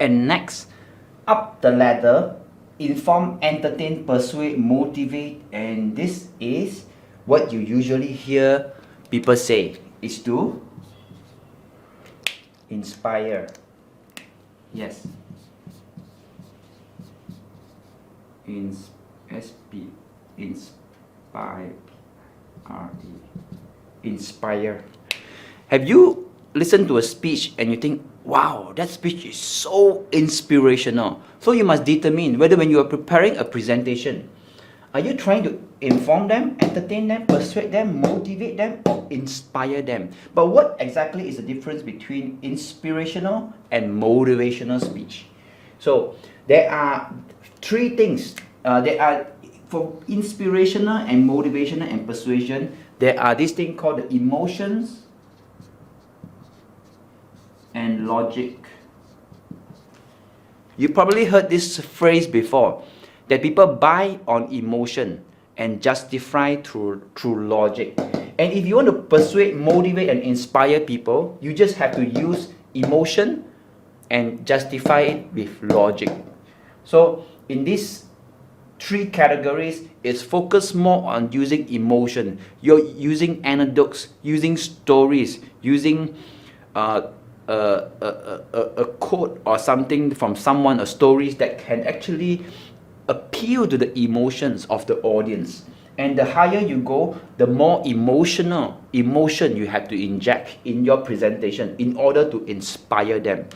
And next, up the ladder, inform, entertain, persuade, motivate, and this is what you usually hear people say, is to inspire. Yes. Inspire. Inspire. Have you listened to a speech and you think, wow, that speech is so inspirational? So you must determine whether when you are preparing a presentation, are you trying to inform them, entertain them, persuade them, motivate them, or inspire them? But what exactly is the difference between inspirational and motivational speech? So there are three things. For inspirational and motivational and persuasion, there are this thing called the emotions and logic. You probably heard this phrase before, that people buy on emotion and justify through logic. And if you want to persuade, motivate, and inspire people, you just have to use emotion and justify it with logic. So in these three categories, it's focused more on using emotion. You're using anecdotes, using stories, using a quote or something from someone, a stories that can actually appeal to the emotions of the audience. And the higher you go, the more emotion you have to inject in your presentation in order to inspire them.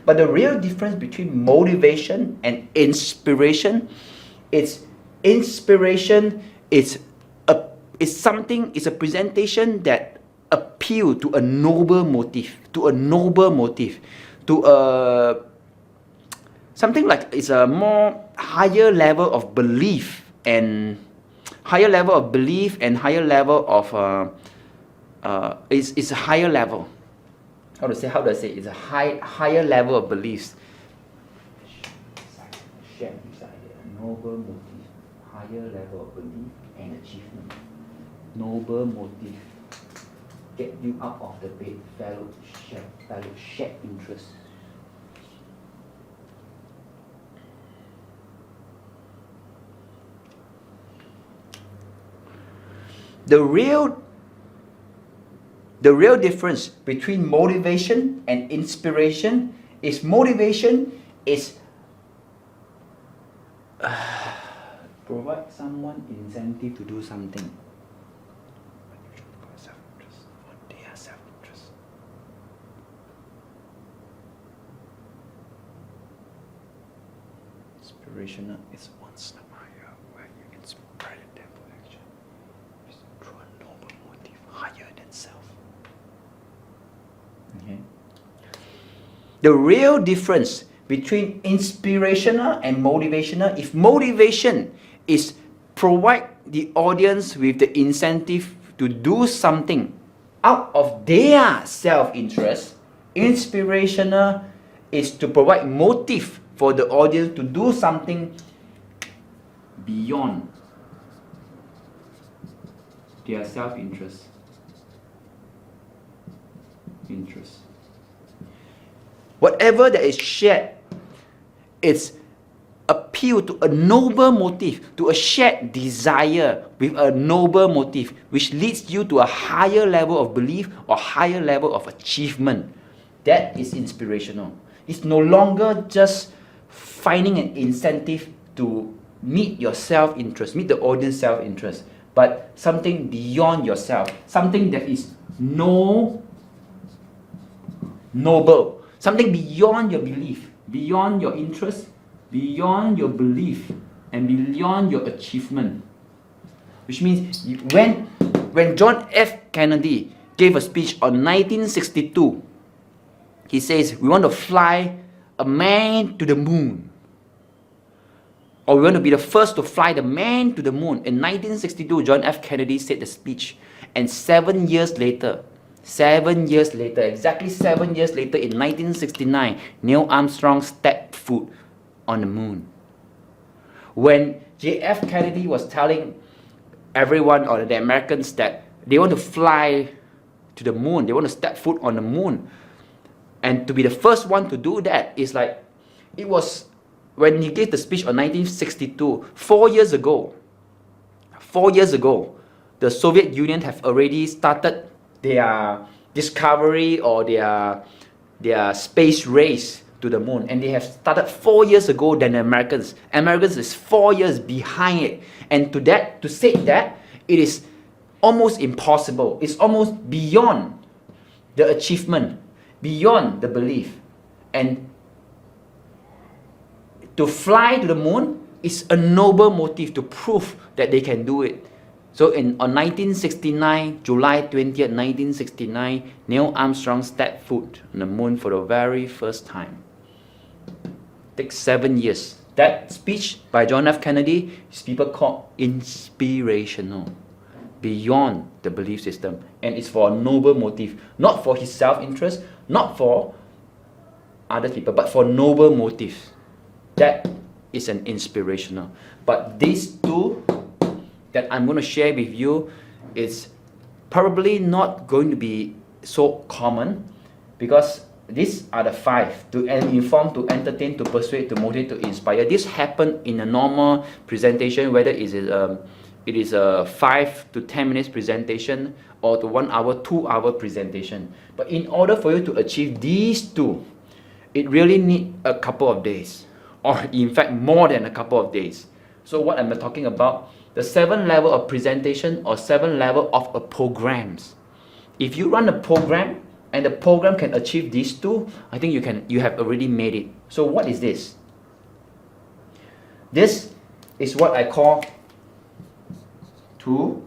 But the real difference between motivation and inspiration, it's inspiration is a presentation that appeal to a noble motive, to a something like it's a more higher level of belief and higher level of it's a higher level. How do I say? It's a higher level of beliefs. Shared desire, noble motive, higher level of belief and achievement. Noble motive, get you out of the bed, fellow shared interest. The real difference between motivation and inspiration is motivation is provide someone incentive to do something. Inspirational is one step higher, where you inspire them for action. It's through a noble motive higher than self. Okay. The real difference between inspirational and motivational, if motivation is provide the audience with the incentive to do something out of their self-interest, inspirational is to provide motive for the audience to do something beyond their self-interest. Whatever that is shared, it's appeal to a noble motive, to a shared desire with a noble motive, which leads you to a higher level of belief or higher level of achievement. That is inspirational. It's no longer just finding an incentive to meet your self-interest, meet the audience self-interest, but something beyond yourself, something that is noble, something beyond your belief, beyond your interest, beyond your belief, and beyond your achievement. Which means when John F. Kennedy gave a speech on 1962, he says, we want to fly a man to the moon. Or we want to be the first to fly the man to the moon. In 1962, John F. Kennedy said the speech. And 7 years later, exactly 7 years later, in 1969, Neil Armstrong stepped foot on the moon. When J.F. Kennedy was telling everyone, or the Americans, that they want to fly to the moon, they want to step foot on the moon, and to be the first one to do that is like It was when he gave the speech on 1962, 4 years ago. 4 years ago, the Soviet Union have already started their discovery or their space race to the moon, and they have started 4 years ago than the Americans. Americans is 4 years behind it, and to say that it is almost impossible. It's almost beyond the achievement, beyond the belief, and to fly to the moon is a noble motive to prove that they can do it. So on 1969, July 20th, 1969, Neil Armstrong stepped foot on the moon for the very first time. Takes 7 years. That speech by John F. Kennedy is people call inspirational, beyond the belief system, and it's for a noble motive, not for his self-interest, not for other people, but for noble motives. That is an inspirational. But these two that I'm going to share with you is probably not going to be so common, because these are the 5: to inform, to entertain, to persuade, to motivate, to inspire. This happen in a normal presentation, whether it is a 5 to 10 minutes presentation or to 1 hour, 2 hour presentation. But in order for you to achieve these two, it really needs a couple of days, or in fact more than a couple of days. So what I'm talking about, the 7 level of presentation or 7 level of a programs. If you run a program and the program can achieve these two, I think you have already made it. So what is this? This is what I call to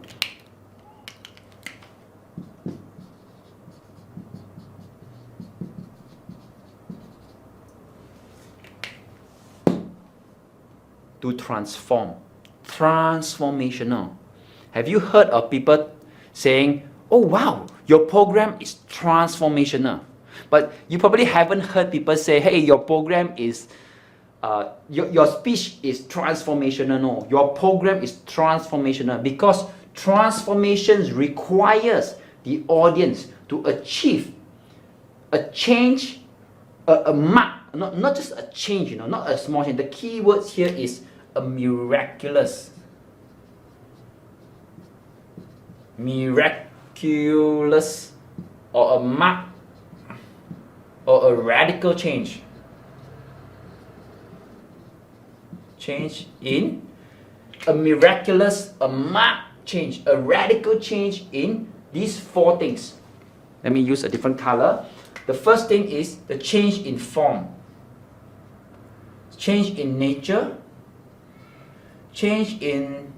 transform. Transformational. Have you heard of people saying, oh wow, your program is transformational? But you probably haven't heard people say, hey, your program is your speech is transformational. No, your program is transformational, because transformations requires the audience to achieve a change, a mark, not just a change, not a small change. The key words here is a miraculous or a mark or a radical change. Change in a miraculous, a marked change, a radical change in these 4 things. Let me use a different color. The first thing is the change in form, change in nature, change in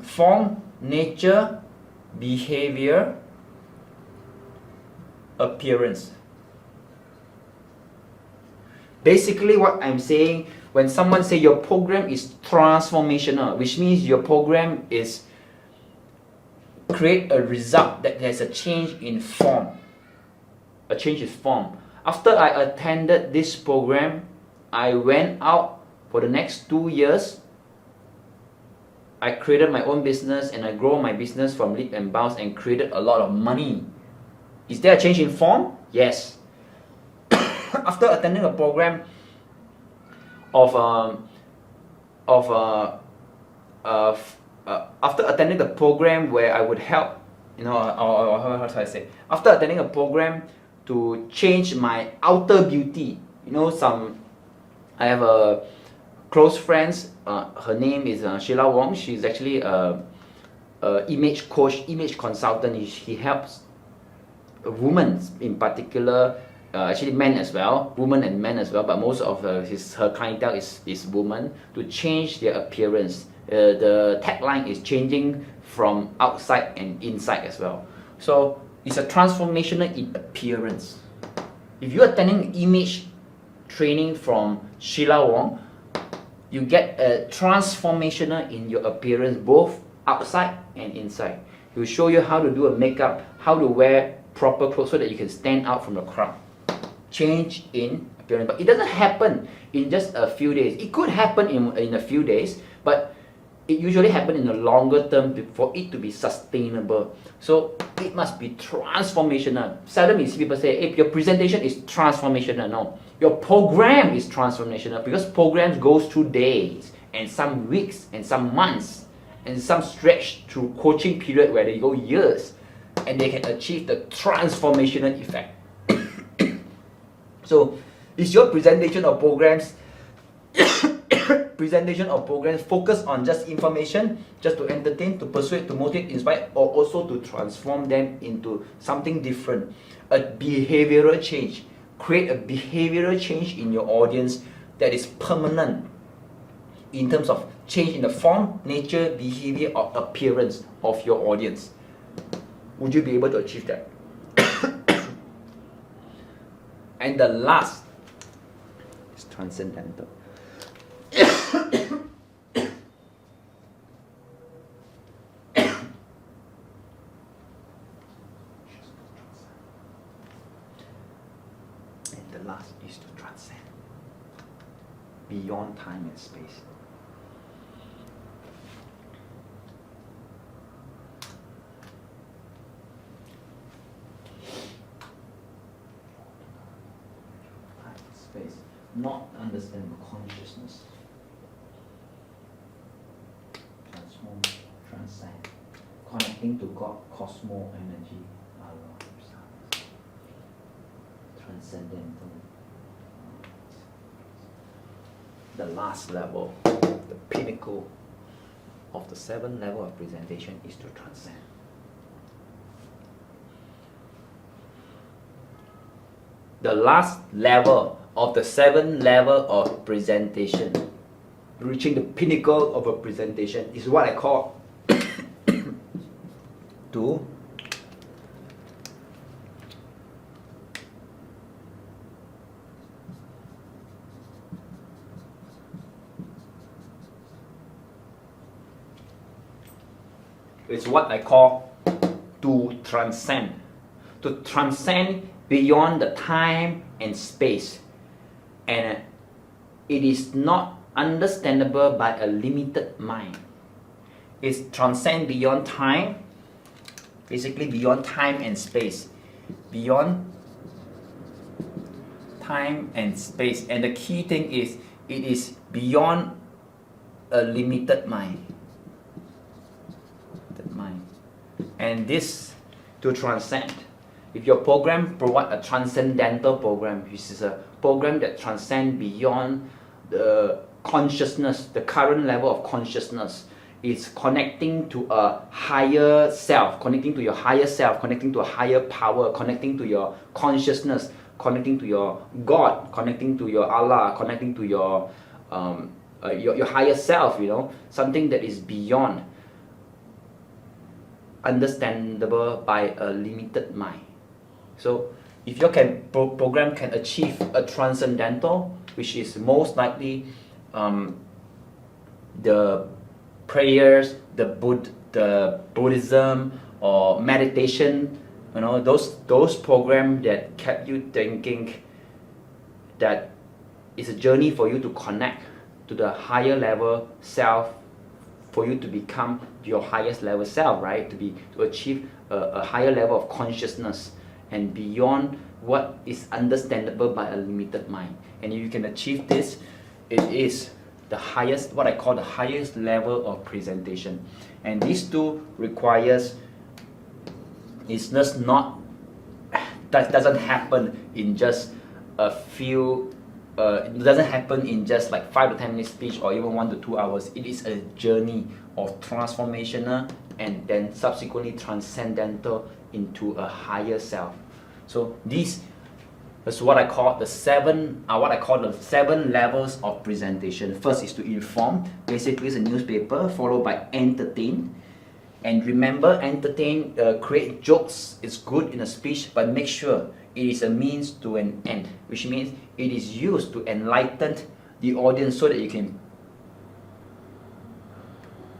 form, nature, behavior, appearance. Basically what I'm saying, when someone say your program is transformational, which means your program is create a result that has a change in form. A change in form. After I attended this program, I went out for the next 2 years. I created my own business and I grew my business from leap and bounds and created a lot of money. Is there a change in form? Yes. After attending a program after attending the program where I would help, how should I say? After attending a program to change my outer beauty, I have a close friends. Her name is Sheila Wong. She's actually a image coach, image consultant. She helps women in particular, actually men as well, women and men as well, but most of her clientele is women, to change their appearance. The tagline is changing from outside and inside as well. So it's a transformational in appearance. If you're attending image training from Sheila Wong, you get a transformational in your appearance, both outside and inside. He will show you how to do a makeup, how to wear proper clothes so that you can stand out from the crowd. Change in but it doesn't happen in just a few days. It could happen in a few days, but it usually happens in the longer term for it to be sustainable. So it must be transformational. Seldom you see people say, if your presentation is transformational. No, your program is transformational, because programs goes through days and some weeks and some months and some stretch through coaching period where they go years, and they can achieve the transformational effect. So is your presentation or programs focus on just information, just to entertain, to persuade, to motivate, inspire, or also to transform them into something different, a behavioral change? Create a behavioral change in your audience that is permanent in terms of change in the form, nature, behavior, or appearance of your audience. Would you be able to achieve that? And the last is transcendental. And the last is to transcend beyond time and space. Not understand consciousness. Transform, transcend, connecting to God, cosmos, energy, Allah, transcendental. The last level, the pinnacle of the 7 level of presentation is to transcend. The last level of the 7 level of presentation, reaching the pinnacle of a presentation, is what I call to transcend. To transcend beyond the time and space. And it is not understandable by a limited mind. It's transcend beyond time, basically beyond time and space. Beyond time and space. And the key thing is, it is beyond a limited mind. And this, to transcend, if your program provide a transcendental program, which is a program that transcends beyond the consciousness, the current level of consciousness, is connecting to a higher self, connecting to your higher self, connecting to a higher power, connecting to your consciousness, connecting to your God, connecting to your Allah, connecting to your higher self, something that is beyond understandable by a limited mind. So if your program can achieve a transcendental, which is most likely the prayers, the Buddhism or meditation, those programs that kept you thinking that it's a journey for you to connect to the higher level self, for you to become your highest level self, right? To achieve a higher level of consciousness and beyond what is understandable by a limited mind. And if you can achieve this, it is the highest, what I call the highest level of presentation. And these two requires, it's just not, that doesn't happen in just a few, it doesn't happen in just like 5 to 10 minute speech or even 1 to 2 hours. It is a journey of transformational and then subsequently transcendental into a higher self. So this is what I call the 7 levels of presentation. First is to inform. Basically, it's a newspaper, followed by entertain. And remember, entertain, create jokes is good in a speech, but make sure it is a means to an end, which means it is used to enlighten the audience so that you can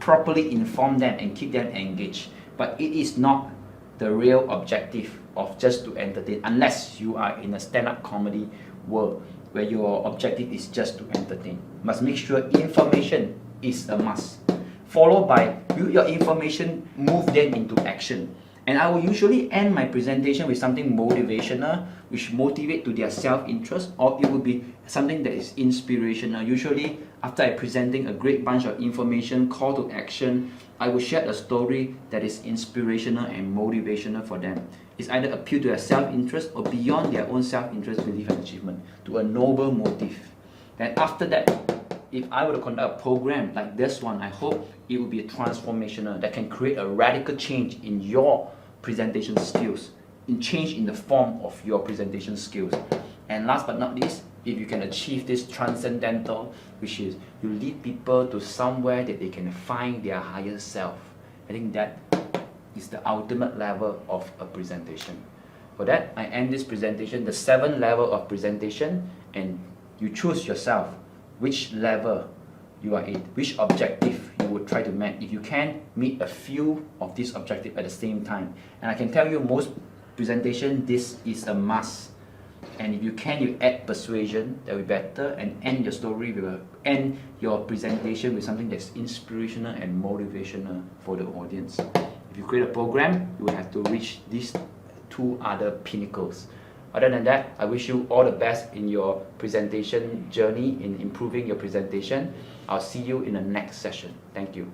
properly inform them and keep them engaged. But it is not the real objective of just to entertain, unless you are in a stand-up comedy world where your objective is just to entertain. Must make sure information is a must. followed by your information, move them into action. And I will usually end my presentation with something motivational, which motivate to their self-interest, or it will be something that is inspirational. Usually, after I presenting a great bunch of information, call to action, I will share a story that is inspirational and motivational for them. It's either appeal to their self-interest or beyond their own self-interest, belief and achievement, to a noble motive. Then after that, if I were to conduct a program like this one, I hope it will be transformational, that can create a radical change in your presentation skills, in change in the form of your presentation skills. And last but not least, if you can achieve this transcendental, which is you lead people to somewhere that they can find their higher self, I think that is the ultimate level of a presentation. For that, I end this presentation, the 7 level of presentation, and you choose yourself which level you are in, which objective you would try to meet. If you can meet a few of these objectives at the same time, and I can tell you most presentation, this is a must. And if you can, you add persuasion, that will be better, and end your story with end your presentation with something that's inspirational and motivational for the audience. If you create a program, you will have to reach these 2 other pinnacles. Other than that, I wish you all the best in your presentation journey, in improving your presentation. I'll see you in the next session. Thank you.